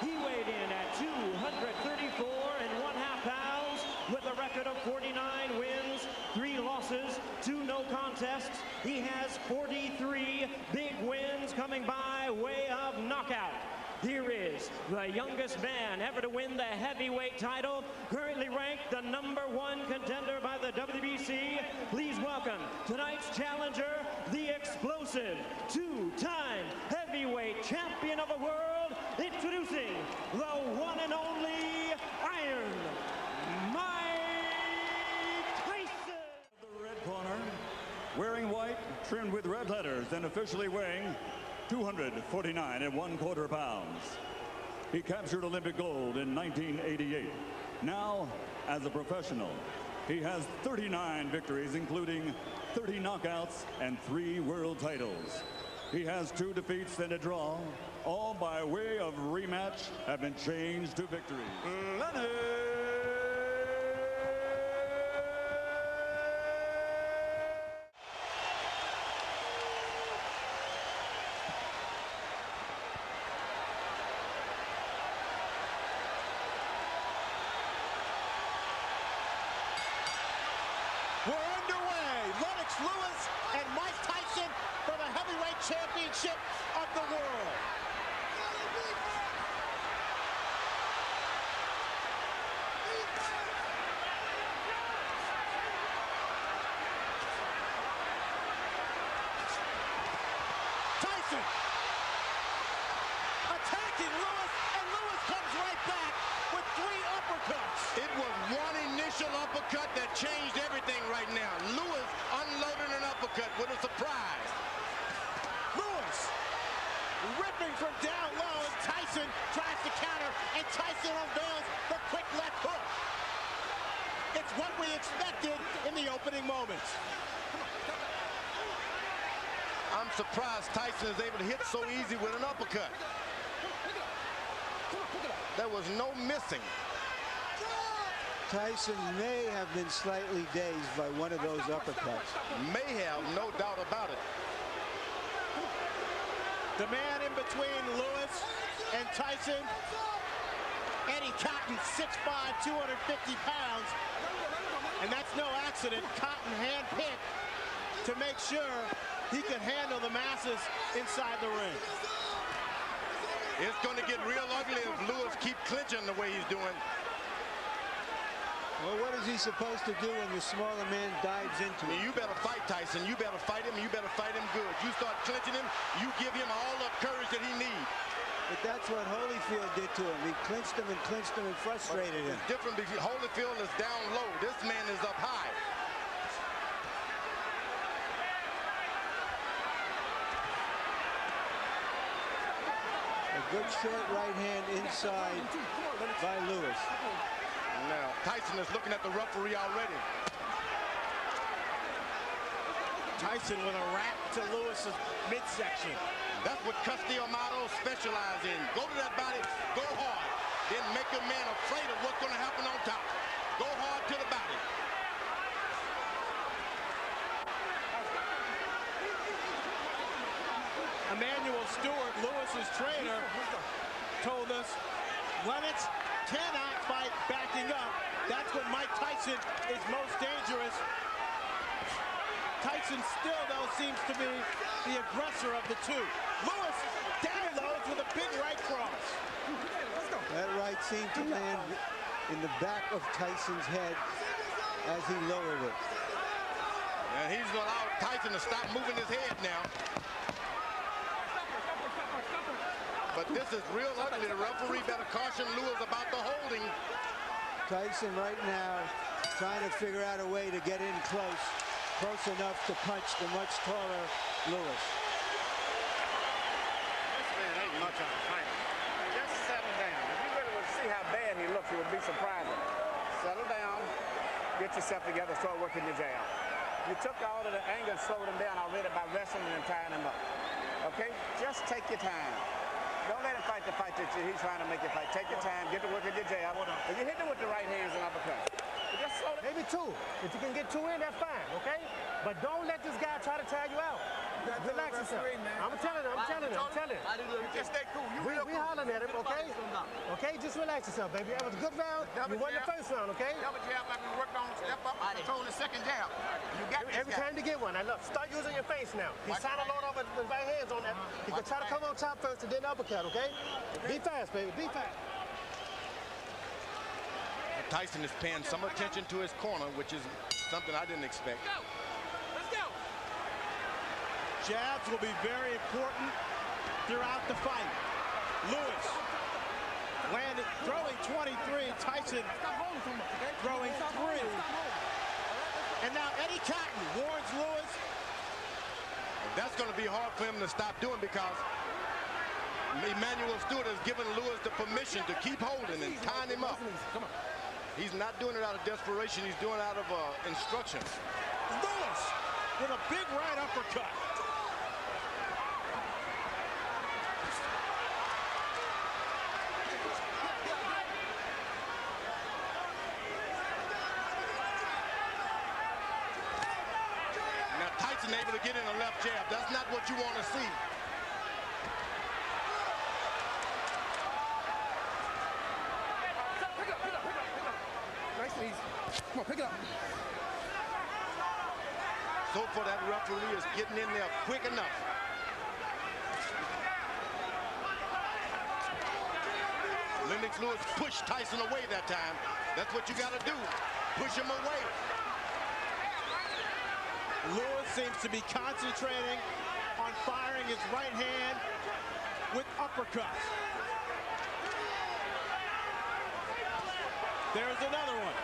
He weighed in at 234.5 pounds with a record of 49 wins, 3 losses, 2 no contests. He has 43 big wins coming by way of knockout. Here is the youngest man ever to win the heavyweight title, currently ranked the #1 contender by the WBC. Please welcome tonight's challenger, the explosive 2-time heavyweight champion of the world, introducing the one and only Iron Mike Tyson. The red corner, wearing white, trimmed with red letters, and officially weighing 249.25 pounds. He captured Olympic gold in 1988. Now, as a professional, he has 39 victories, including 30 knockouts and 3 world titles. He has 2 defeats and a draw. All by way of rematch have been changed to victories. We're underway. Lennox Lewis and Mike Tyson for the heavyweight championship of the world. Tyson attacking Lewis, and Lewis comes right back with 3 uppercuts. It was one initial uppercut that changed everything right now. Lewis unloading an uppercut with a surprise. Lewis ripping from down low, and Tyson tries to counter, and Tyson unveils the quick left hook. It's what we expected in the opening moments. I'm surprised Tyson is able to hit so easy with an uppercut. There was no missing. Tyson may have been slightly dazed by one of those uppercuts. May have, no doubt about it. The man in between Lewis and Tyson, Eddie Cotton, 6'5", 250 pounds. And that's no accident. Cotton handpicked to make sure he could handle the masses inside the ring. It's going to get real ugly if Lewis keeps clinching the way he's doing. Well, what is he supposed to do when the smaller man dives into him? You better fight Tyson. You better fight him. You better fight him good. You start clinching him, you give him all the courage that he needs. But that's what Holyfield did to him. He clinched him and frustrated him. It's different because Holyfield is down low. This man is up high. A good short right hand inside by Lewis. Now, Tyson is looking at the referee already. Tyson with a wrap to Lewis's midsection. That's what Amato specializes in. Go to that body, go hard. Then make a man afraid of what's going to happen on top. Go hard to the body. Emmanuel Stewart, Lewis's trainer, told us Lennox cannot fight backing up. That's when Mike Tyson is most dangerous. Tyson still, though, seems to be the aggressor of the two. Lewis downloads with a big right cross. That right seemed to land in the back of Tyson's head as he lowered it. And he's going to allow Tyson to stop moving his head now. But this is real ugly. The referee better caution Lewis about the holding. Tyson right now trying to figure out a way to get in close enough to punch the much taller Lewis. This man ain't much of a fighter. Just settle down. If you really would see how bad he looks, it would be surprising. Settle down, get yourself together, start working your jab. You took all of the anger and slowed him down already by wrestling and tying him up. Okay? Just take your time. Don't let him fight the fight that he's trying to make you fight. Take your time, get to work at your jab. And you hit him with the right hands and uppercut. Just slow maybe 2. If you can get 2 in, that's fine, okay? But don't let this guy try to tire you out. Relax yourself. I'm telling him. Just stay cool. We hollering at him, okay? Okay, just relax yourself, baby. That was a good round. You won the first round, okay? Double jab like we worked on, step up, control the second jab. You got this Every time you get one, I love. Start using your face now. He's trying to load up with his right hands on that. He can try to come on top first and then uppercut, okay? Be fast, baby. Be fast. Tyson is paying some attention to his corner, which is something I didn't expect. Let's go. Jabs will be very important throughout the fight. Lewis landed, throwing 23. Tyson throwing 3. And now Eddie Cotton warns Lewis. That's going to be hard for him to stop doing because Emmanuel Stewart has given Lewis the permission to keep holding and tying him up. He's not doing it out of desperation. He's doing it out of instruction. Lewis with a big right uppercut. Now Tyson able to get in a left jab. That's not what you want to see. Come on, pick it up. So far, that referee is getting in there quick enough. Lennox Lewis pushed Tyson away that time. That's what you got to do. Push him away. Lewis seems to be concentrating on firing his right hand with uppercuts. There's another one.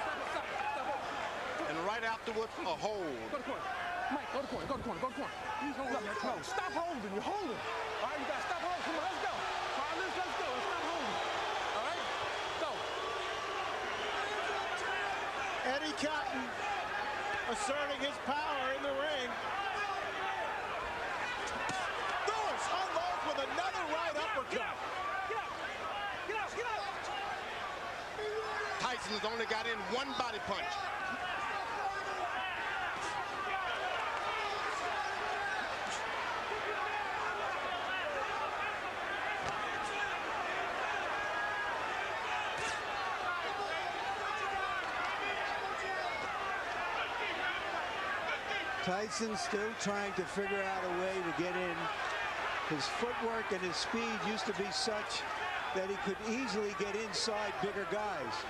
And right afterwards, a hold. Go to corner. Mike, go to corner. Go to corner. Go to corner. No, stop holding. You're holding. All right, you got to stop holding. Come on, let's go. All right, let's go. Let's stop holding. All right, go. Eddie Cotton asserting his power in the ring. Lewis unloads with another right uppercut. Get out. Tyson's only got in one body punch. Tyson still trying to figure out a way to get in. His footwork and his speed used to be such that he could easily get inside bigger guys.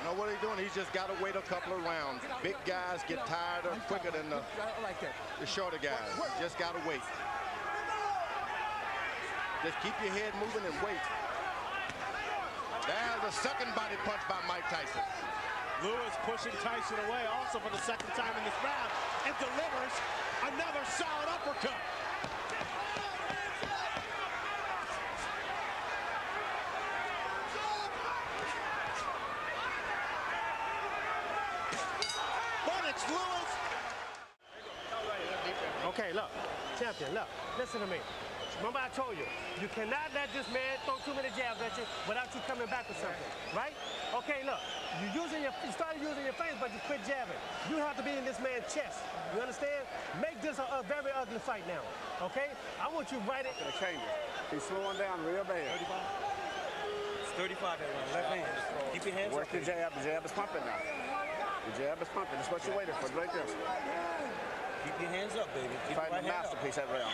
You know what he's doing? He's just got to wait a couple of rounds. Big guys get tired quicker than the shorter guys. Just got to wait. Just keep your head moving and wait. There's a second body punch by Mike Tyson. Lewis pushing Tyson away also for the second time in this round and delivers another solid uppercut. Lennox Lewis. Okay, look, champion, look, listen to me. Remember I told you, you cannot let this man throw too many jabs at you without you coming back with something, right? Okay, look, you started using your face, but you quit jabbing. You have to be in this man's chest. You understand? Make this a very ugly fight now, okay? I want you right in. Change it. He's slowing down real bad. 35. It's 35 that one. Left hand. Keep your hands Work up. the jab. The jab is pumping now. The jab is pumping. That's what you're waiting for. Right there. Keep your hands up, baby. Keep Fighting your right the hand up. masterpiece that round.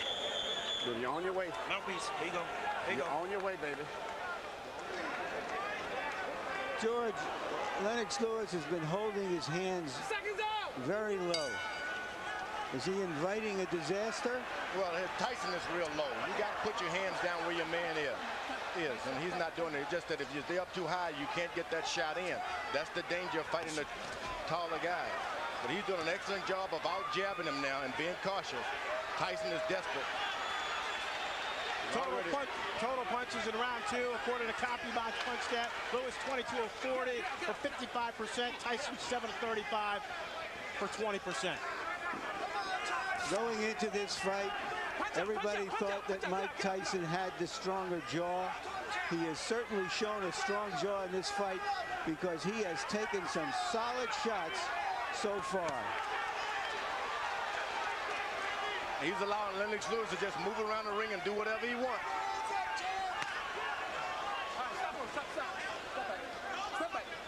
Then you're on your way. Mouthpiece. There you go. There you You're go. on your way, baby. George, Lennox Lewis has been holding his hands very low. Is he inviting a disaster? Well, Tyson is real low. You got to put your hands down where your man is, and he's not doing it. It's just that if you stay up too high, you can't get that shot in. That's the danger of fighting the taller guy. But he's doing an excellent job of out-jabbing him now and being cautious. Tyson is desperate. Total punches in round 2, according to CompuBox PunchStat. Lewis 22 of 40 for 55%. Tyson 7 of 35 for 20%. Going into this fight, Everybody thought that Mike Tyson had the stronger jaw. He has certainly shown a strong jaw in this fight because he has taken some solid shots so far. He's allowing Lennox Lewis to just move around the ring and do whatever he wants.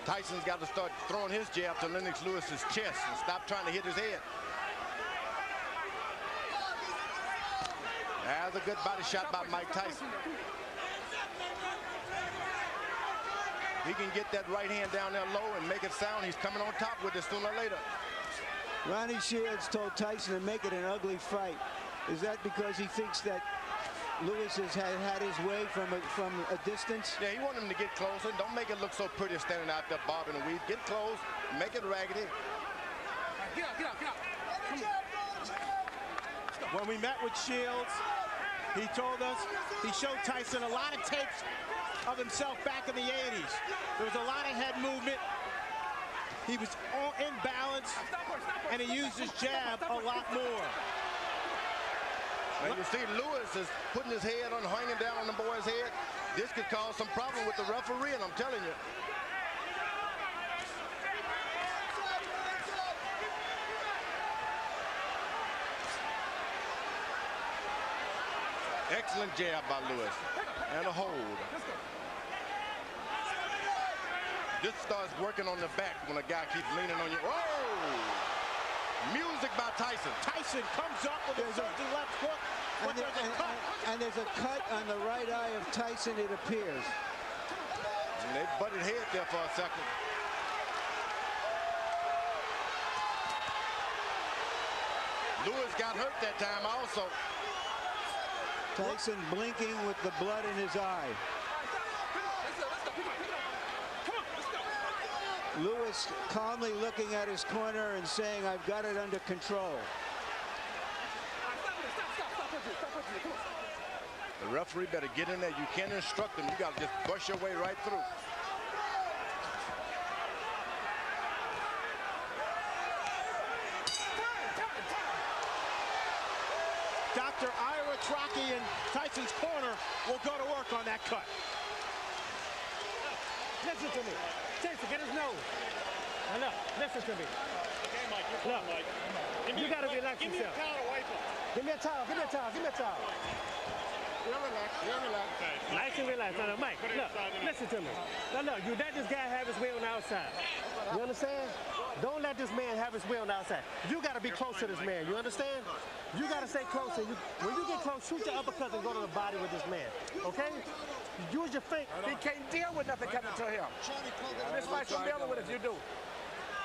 Tyson's got to start throwing his jab to Lennox Lewis's chest and stop trying to hit his head. That's a good body shot by Mike Tyson. He can get that right hand down there low and make it sound. He's coming on top with it sooner or later. Ronnie Shields told Tyson to make it an ugly fight. Is that because he thinks that Lewis has had his way from a distance? Yeah, he wants him to get closer. Don't make it look so pretty standing out there bobbing and weave. Get close, make it raggedy. Get out. When we met with Shields, he told us he showed Tyson a lot of tapes of himself back in the 80s. There was a lot of head movement. He was in balance, and he used his jab a lot more. And you see Lewis is putting his head on, hanging down on the boy's head. This could cause some problem with the referee, and I'm telling you. Excellent jab by Lewis. And a hold. This starts working on the back when a guy keeps leaning on you. Oh! Music by Tyson. Tyson comes up with a surging left hook. And there's a cut on the right eye of Tyson, it appears. And they butted heads there for a second. Lewis got hurt that time also. Tyson blinking with the blood in his eye. Lewis calmly looking at his corner and saying, I've got it under control. The referee better get in there. You can't instruct him. You got to just brush your way right through. Dr. Ira Trocchi in Tyson's corner will go to work on that cut. Listen to me. Tyson, get his nose. Now look, listen to me. Okay, Mike, you're Look, Mike. you got to relax Give me yourself. a towel to wipe him. Give me a towel, give me a towel, give me a towel. You're relaxed. Okay. Nice and relaxed. Now, Mike, Put it look, inside the net. listen to me. Now, look, you let this guy have his way on the outside. You understand? Don't let this man have his way on the outside. You got to be close to this man. You understand? You got to stay close. When you get close, shoot your uppercut and go to the body with this man. Okay? Use your feet. He can't deal with nothing coming to him. This fight's from dealing with if you do.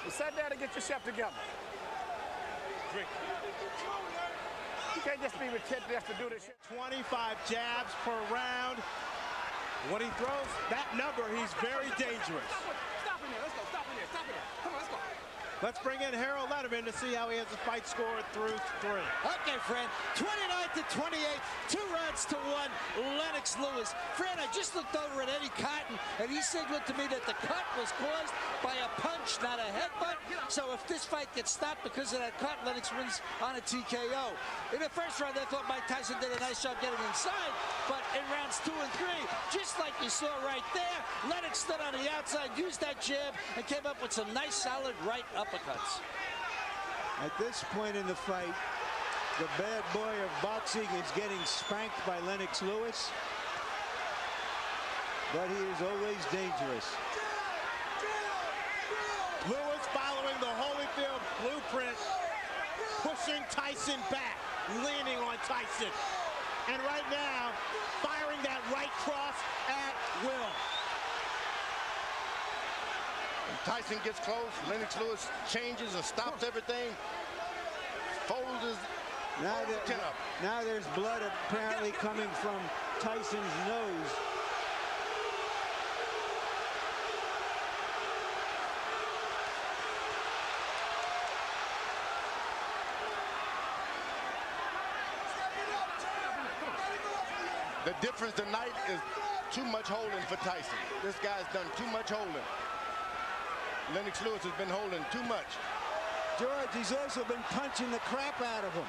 You sit down and get yourself together. You can't just be ridiculous to do this shit. 25 jabs per round. When he throws that number, he's very dangerous. Stop in there. Let's go. Stop in there. Stop in there. Come on, let's go. Let's bring in Harold Letterman to see how he has the fight scored through 3. Okay, Fran, 29-28, 2 rounds to 1, Lennox Lewis. Fran, I just looked over at Eddie Cotton, and he signaled to me that the cut was caused by a punch, not a headbutt. So if this fight gets stopped because of that cut, Lennox wins on a TKO. In the first round, I thought Mike Tyson did a nice job getting inside, but in rounds 2 and 3, just like you saw right there, Lennox stood on the outside, used that jab, and came up with some nice, solid right uppercuts. At this point in the fight, the bad boy of boxing is getting spanked by Lennox Lewis, but he is always dangerous. Lewis following the Holyfield blueprint, pushing Tyson back, leaning on Tyson. And right now, firing that right cross at will. Tyson gets close. Lennox Lewis changes and stops everything. Folds his chin up. Now there's blood apparently coming from Tyson's nose. The difference tonight is too much holding for Tyson. This guy's done too much holding. Lennox Lewis has been holding too much. George, he's also been punching the crap out of him.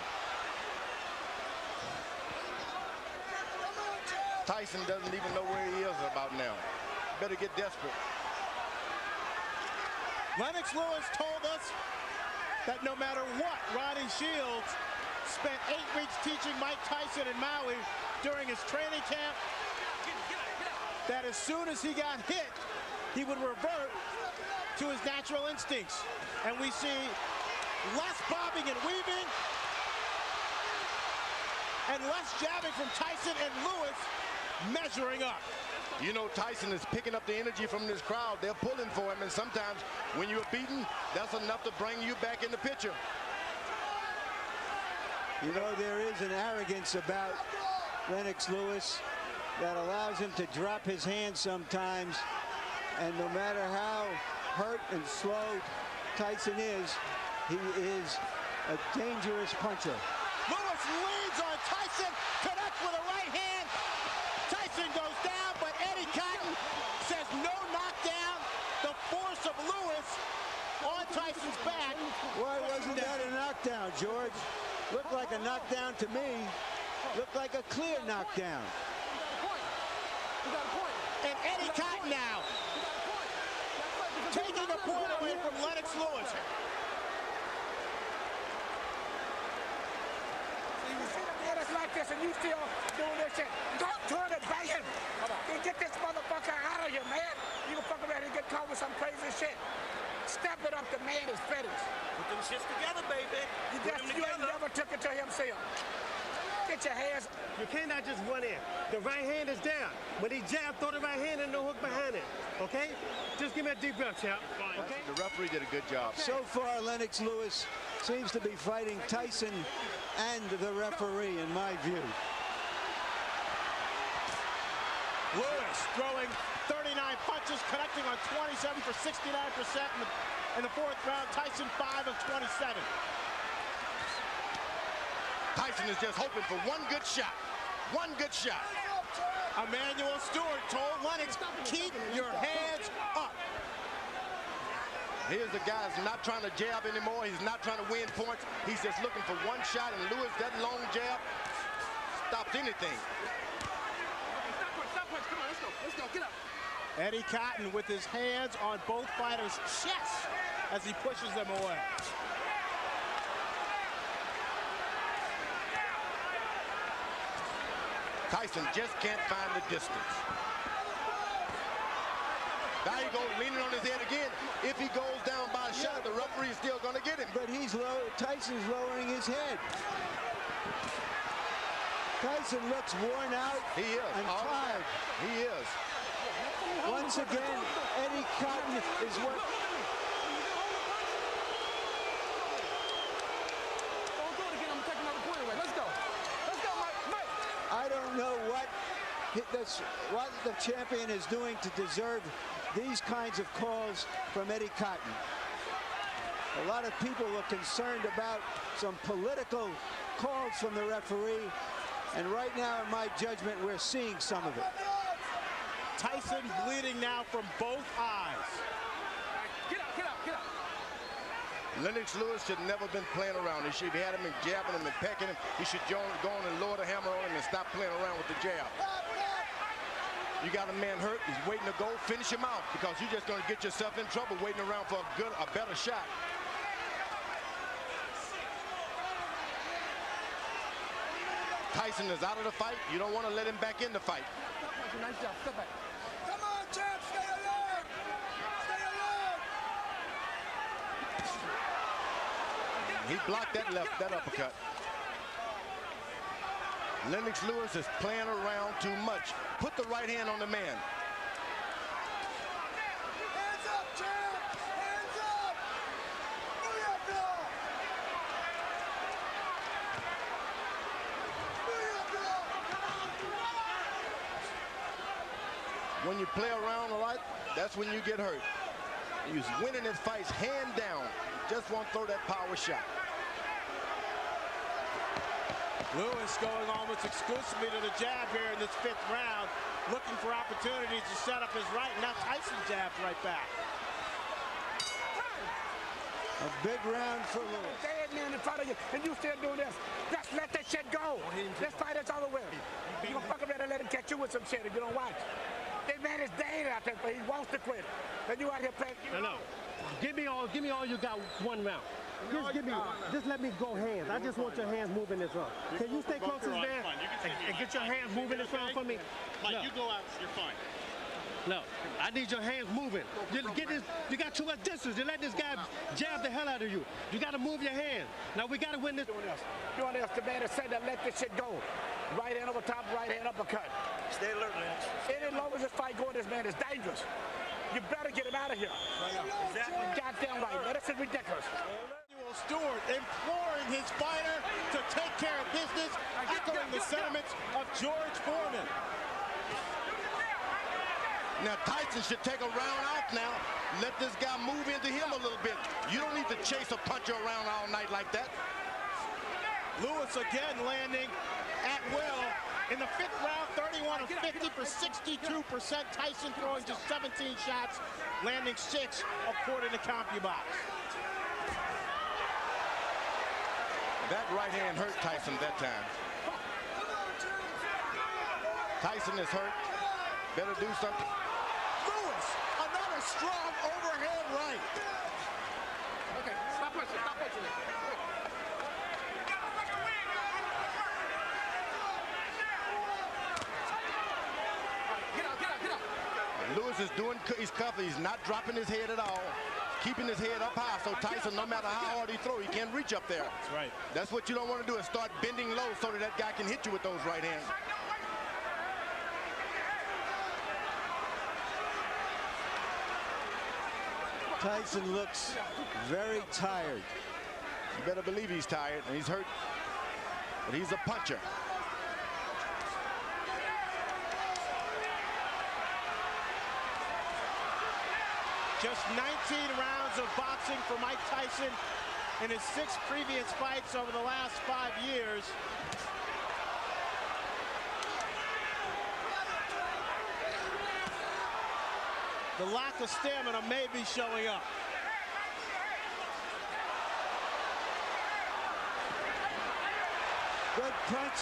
Tyson doesn't even know where he is about now. Better get desperate. Lennox Lewis told us that no matter what, Ronnie Shields spent 8 weeks teaching Mike Tyson in Maui during his training camp, that as soon as he got hit, he would revert to his natural instincts. And we see less bobbing and weaving and less jabbing from Tyson, and Lewis measuring up. You know, Tyson is picking up the energy from this crowd. They're pulling for him, and sometimes when you're beaten, that's enough to bring you back in the picture. You know, there is an arrogance about Lennox Lewis that allows him to drop his hands sometimes, and no matter how hurt and slow Tyson is, he is a dangerous puncher. Lewis leads on Tyson, connects with a right hand. Tyson goes down, but Eddie Cotton says no knockdown. The force of Lewis on Tyson's back. Why wasn't that a knockdown, George? Looked like a knockdown to me. Looked like a clear knockdown. And Eddie Cotton now taking a point away from Lennox Lewis. Like this, and you still doing this shit. Don't turn it, bang him. Get this motherfucker out of here, man. You can fuck around and get caught with some crazy shit. Step it up, the man is finished. Put them shits together, baby. You never took it to himself. Get your hands. You cannot just run in. The right hand is down. When he jab, throw the right hand and no hook behind it. Okay? Just give me a deep breath, champ. Okay? The referee did a good job. So far, Lennox Lewis seems to be fighting Tyson and the referee, in my view. Lewis throwing 39 punches, connecting on 27 for 69% in the 4th round. Tyson 5 of 27. Tyson is just hoping for one good shot. One good shot. Emmanuel Stewart told Lennox, keep your hands up. Here's the guy who's not trying to jab anymore. He's not trying to win points. He's just looking for one shot, and Lewis, that long jab stops anything. Come on, let's go, get up. Eddie Cotton with his hands on both fighters' chests as he pushes them away. Tyson just can't find the distance. Now he goes leaning on his head again. If he goes down by a shot, the referee is still going to get him. But Tyson's lowering his head. Tyson looks worn out He is. and tired. He is. Once again, Eddie Cotton is what... Don't do it again. I'm taking another point away. Let's go. Let's go, Mike. I don't know what the champion is doing to deserve these kinds of calls from Eddie Cotton. A lot of people were concerned about some political calls from the referee, and right now, in my judgment, we're seeing some of it. Tyson bleeding now from both eyes. Get up. Lennox Lewis should never been playing around. He should have had him and jabbing him and pecking him. He should go on and lower the hammer on him and stop playing around with the jab. You got a man hurt, he's waiting to go, finish him out, because you're just going to get yourself in trouble waiting around for a better shot. Tyson is out of the fight. You don't want to let him back in the fight. Nice job. Step back. Come on, champ, stay alert! Stay alert! He blocked that uppercut. Lennox Lewis is playing around too much. Put the right hand on the man. Hands up, champ! Hands up! Booyah! When you play around a lot, that's when you get hurt. He's winning his fights hand down. Just won't throw that power shot. Lewis going almost exclusively to the jab here in this 5th round, looking for opportunities to set up his right. Now Tyson jabs right back. A big round for Lewis. Dead man in front of you, and you still doing this. Just let that shit go. This fight is over with. You gonna fuck up that let him catch you with some shit if you don't watch. This man is dead out there, but he wants to quit. And you out here playing. I know. Give me all you got one round. Just let me go hands. I just want your hands moving this round. Can you stay close to this man and get your hands moving this round for me? Mike, you go out, you're fine. No, I need your hands moving. You got too much distance. You let this guy jab the hell out of you. You got to move your hands. Now we got to win this. You want us the man to say that let this shit go. Right hand over top, right hand uppercut. Stay alert, Lennox. Any longer this fight going, this man is dangerous. You better get him out of here. Exactly. Goddamn right, man. This is ridiculous. Stewart imploring his fighter to take care of business, echoing the sentiments of George Foreman. Now Tyson should take a round off now. Let this guy move into him a little bit. You don't need to chase a puncher around all night like that. Lewis again landing at will. In the 5th round, 31 of 50 for 62%. Tyson throwing just 17 shots, landing 6 according to CompuBox. That right hand hurt Tyson that time. Tyson is hurt. Better do something. Lewis, another strong overhand right. Okay, stop pushing, stop pushing. Lewis is doing his cover. He's not dropping his head at all. Keeping his head up high, so Tyson, no matter how hard he throws, he can't reach up there. That's right. That's what you don't want to do, is start bending low so that guy can hit you with those right hands. Tyson looks very tired. You better believe he's tired, and he's hurt, but he's a puncher. Just 19 rounds of boxing for Mike Tyson in his 6 previous fights over the last 5 years. The lack of stamina may be showing up. Good punch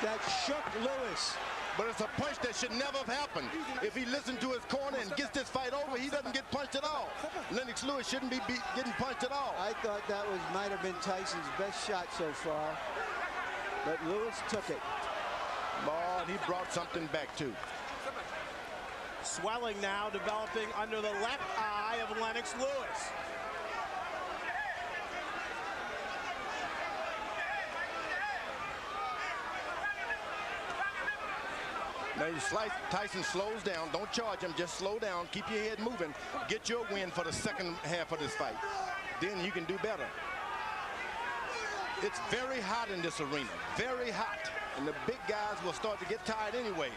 that shook Lewis. But it's a punch that should never have happened. If he listened to his corner and gets this fight over, he doesn't get punched at all. Lennox Lewis shouldn't be getting punched at all. I thought that might have been Tyson's best shot so far, but Lewis took it. Boy, he brought something back too. Swelling now developing under the left eye of Lennox Lewis. Now Tyson slows down. Don't charge him. Just slow down. Keep your head moving. Get your win for the second half of this fight. Then you can do better. It's very hot in this arena. Very hot. And the big guys will start to get tired anyway.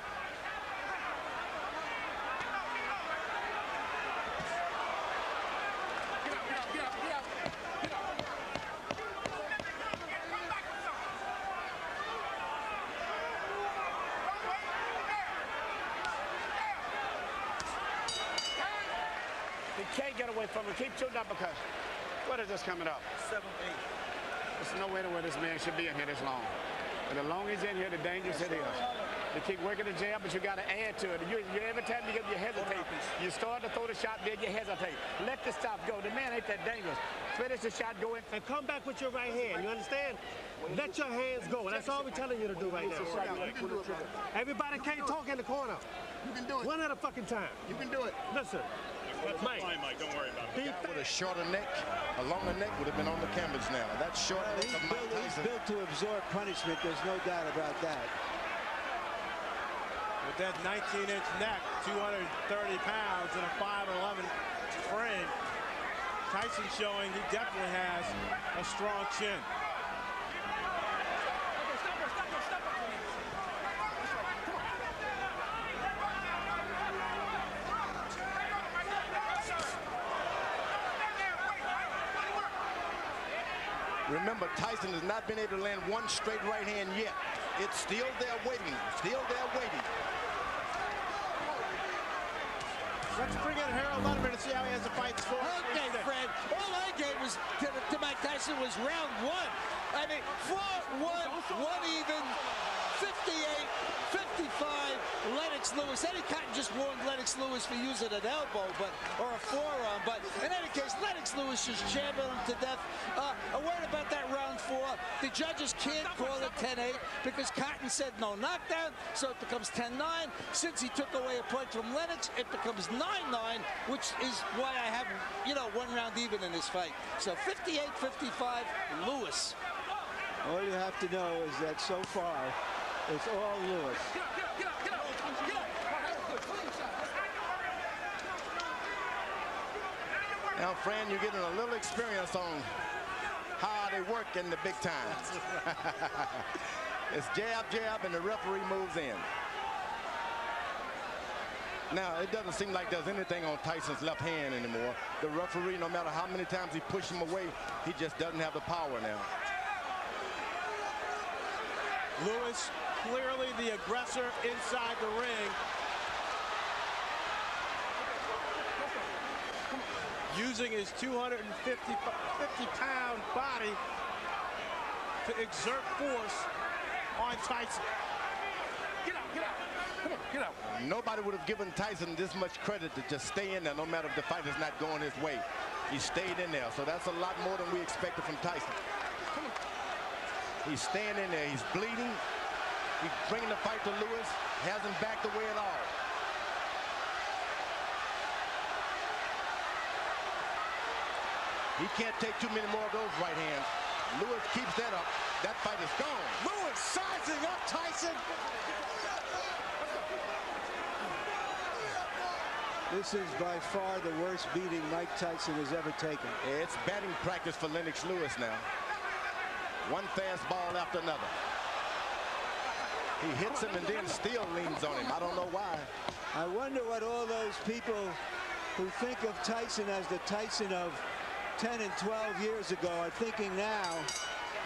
Can't get away from him. Keep shooting uppercuts. What is this coming up? 7-8. There's no way to where this man should be in here this long. But the longer he's in here, the dangerous it is. You keep working the jab, but you got to add to it. Every time you hesitate, you start to throw the shot, then you hesitate. Let the stop go. The man ain't that dangerous. Finish the shot, go in. And come back with your right hand. You understand? Let your hands go. That's all we're telling you to do right now. Everybody can't talk in the corner. You can do it. One at a fucking time. You can do it. Listen. Mike. Fine, Mike. Don't worry about it. A guy with a shorter neck, a longer neck would have been on the canvas now. That short neck of Mike He's Tyson. built to absorb punishment. There's no doubt about that. With that 19-inch neck, 230 pounds, and a 5'11" frame, Tyson showing he definitely has a strong chin. Remember, Tyson has not been able to land one straight right hand yet. It's still there waiting. Still there waiting. Let's bring in Harold Letterman to see how he has the fight score. Okay, Fred. All I gave was to Mike Tyson was round 1. I mean, 4-1, 1 even, 58, 55. Lennox Lewis. Eddie Cotton just warned Lennox Lewis for using an elbow, or a forearm. But in any case, Lennox Lewis just championed him to death. A word about that round 4. The judges can't call it 10-8 because Cotton said no knockdown, so it becomes 10-9. Since he took away a point from Lennox, it becomes 9-9, which is why I have, 1 round even in this fight. So 58-55, Lewis. All you have to know is that so far, it's all Lewis. Now, Fran, you're getting a little experience on how they work in the big time. It's jab, jab, and the referee moves in. Now, it doesn't seem like there's anything on Tyson's left hand anymore. The referee, no matter how many times he pushes him away, he just doesn't have the power now. Lewis, clearly the aggressor inside the ring. Using his 250-pound body to exert force on Tyson. Get out, get out. Come on, get out. Nobody would have given Tyson this much credit to just stay in there no matter if the fight is not going his way. He stayed in there, so that's a lot more than we expected from Tyson. He's staying in there. He's bleeding. He's bringing the fight to Lewis. Hasn't backed away at all. He can't take too many more of those right hands. Lewis keeps that up. That fight is gone. Lewis sizing up Tyson. This is by far the worst beating Mike Tyson has ever taken. It's batting practice for Lennox Lewis now. One fastball after another. He hits him and then still leans on him. I don't know why. I wonder what all those people who think of Tyson as the Tyson of 10 and 12 years ago are thinking now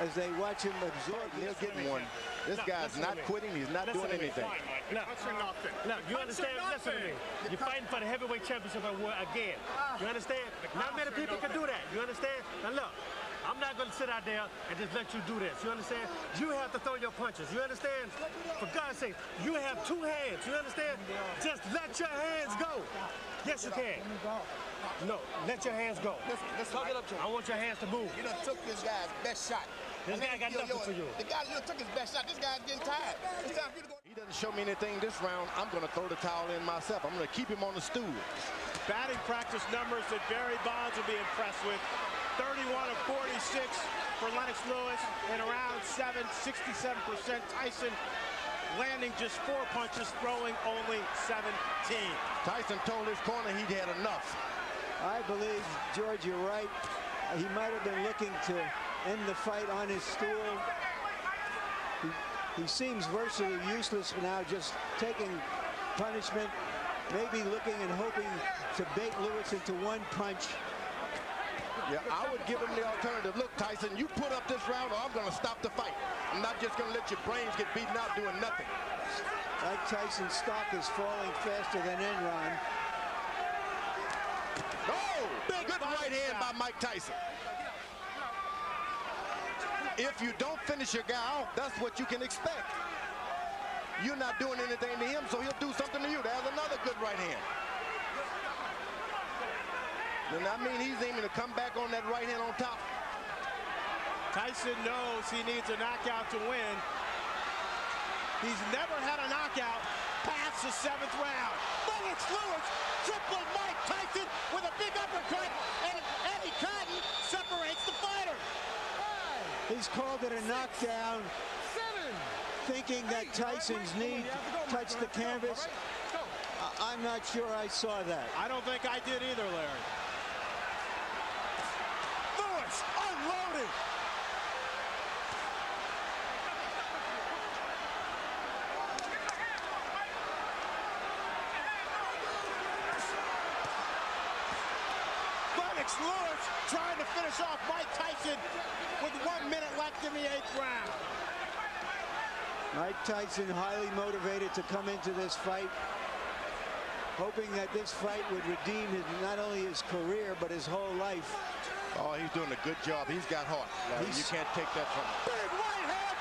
as they watch him absorb. He'll get one. This guy's not quitting. He's not doing anything. Look, you understand? Listen to me. You're fighting for the heavyweight championship again. You understand? Not many people can do that. You understand? Now look, I'm not going to sit out there and just let you do this. You understand? You have to throw your punches. You understand? For God's sake, you have 2 hands. You understand? Just let your hands go. Yes, you can. No, let your hands go. Let's talk it up to him. I want your hands to move. You done took this guy's best shot. This guy got nothing for you. The guy you took his best shot. This guy's getting tired. It's time for you to go. He doesn't show me anything this round. I'm going to throw the towel in myself. I'm going to keep him on the stool. Batting practice numbers that Barry Bonds will be impressed with. 31 of 46 for Lennox Lewis in around 67%. Tyson landing just 4 punches, throwing only 17. Tyson told his corner he'd had enough. I believe, George, you're right. He might have been looking to end the fight on his stool. He seems virtually useless now, just taking punishment, maybe looking and hoping to bait Lewis into one punch. Yeah, I would give him the alternative. Look, Tyson, you put up this round or I'm going to stop the fight. I'm not just going to let your brains get beaten out doing nothing. Mike Tyson's stock is falling faster than Enron. Oh, good right hand by Mike Tyson. If you don't finish your guy off, that's what you can expect. You're not doing anything to him, so he'll do something to you. There's another good right hand. And I mean, he's aiming to come back on that right hand on top. Tyson knows he needs a knockout to win. He's never had a knockout past the 7th round. Lennox Lewis tripled Mike Tyson with a big uppercut, and Eddie Cotton separates the fighter. He's called it a knockdown, thinking that Tyson's knee touched the canvas. I'm not sure I saw that. I don't think I did either, Larry. Lewis unloaded. Lennox Lewis trying to finish off Mike Tyson with 1 minute left in the 8th round. Mike Tyson highly motivated to come into this fight, hoping that this fight would redeem not only his career, but his whole life. Oh, he's doing a good job. He's got heart. You can't take that from him. Big right hand